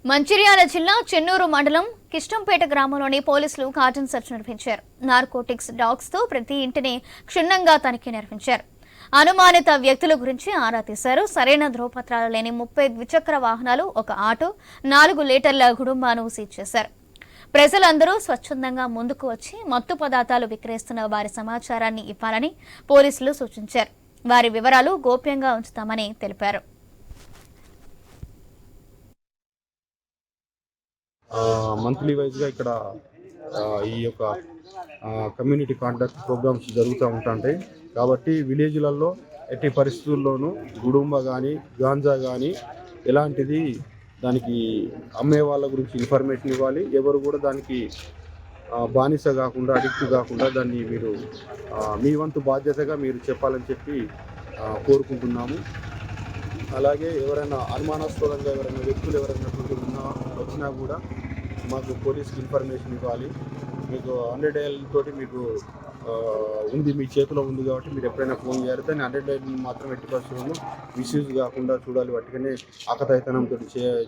మంచిర్యాల జిల్లా చెన్నూరు మండలం కిష్టంపేట గ్రామంలోని పోలీసులు కార్డన్ సెర్చ్ నిర్వహించారు. నార్కోటిక్స్ డాగ్స్ తో ప్రతి ఇంటిని క్షుణ్ణంగా తనిఖీ నిర్వహించారు. అనుమానిత వ్యక్తుల గురించి ఆరా తీశారు. సరైన ధ్రువపత్రాలు లేని 30 ద్విచక్ర వాహనాలు, ఒక ఆటో, 4 లీటర్ల గుడుంబాను సీజ్ చేశారు. ప్రజలందరూ స్వచ్ఛందంగా ముందుకు వచ్చి మత్తు పదార్థాలు విక్రయిస్తున్న వారి సమాచారాన్ని ఇవ్వాలని పోలీసులు సూచించారు. వారి వివరాలు గోప్యంగా ఉంచుతామని తెలిపారు. మంత్లీ వైజ్గా ఇక్కడ ఈ యొక్క కమ్యూనిటీ కాంటాక్ట్ ప్రోగ్రామ్స్ జరుగుతూ ఉంటాయి. కాబట్టి విలేజ్లలో ఎట్టి పరిస్థితుల్లోనూ గుడుంబ కానీ గాంజా కానీ ఎలాంటిది దానికి అమ్మే వాళ్ళ గురించి ఇన్ఫర్మేషన్ ఇవ్వాలి. ఎవరు కూడా దానికి బానిస కాకుండా, అడిక్ట్ కాకుండా దాన్ని మీరు మీ వంతు బాధ్యతగా మీరు చెప్పాలని చెప్పి కోరుకుంటున్నాము. అలాగే ఎవరైనా అనుమానాస్పదంగా వ్యక్తులు ఎవరైనా వచ్చినా కూడా మాకు పోలీస్కి ఇన్ఫర్మేషన్ ఇవ్వాలి. మీకు 100 డయల్ తోటి మీకు ఉంది, మీ చేతిలో ఉంది కాబట్టి మీరు ఎప్పుడైనా ఫోన్ చేయాలి. దాన్ని 100 డయల్ మాత్రం ఎట్టి పరిస్థితుల్లో మిస్యూజ్ కాకుండా చూడాలి. వాటికనే ఆకతాయితనంతో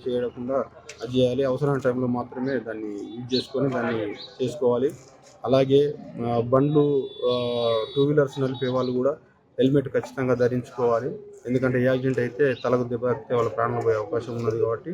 చేయకుండా అది చేయాలి. అవసరమైన టైంలో మాత్రమే దాన్ని యూజ్ చేసుకొని దాన్ని చేసుకోవాలి. అలాగే బండ్లు 2 వీలర్స్ నడిపే వాళ్ళు కూడా హెల్మెట్ ఖచ్చితంగా ధరించుకోవాలి. ఎందుకంటే యాక్సిడెంట్ అయితే తలకు దెబ్బ తాకితే వాళ్ళ ప్రాణాలు పోయే అవకాశం ఉన్నది. కాబట్టి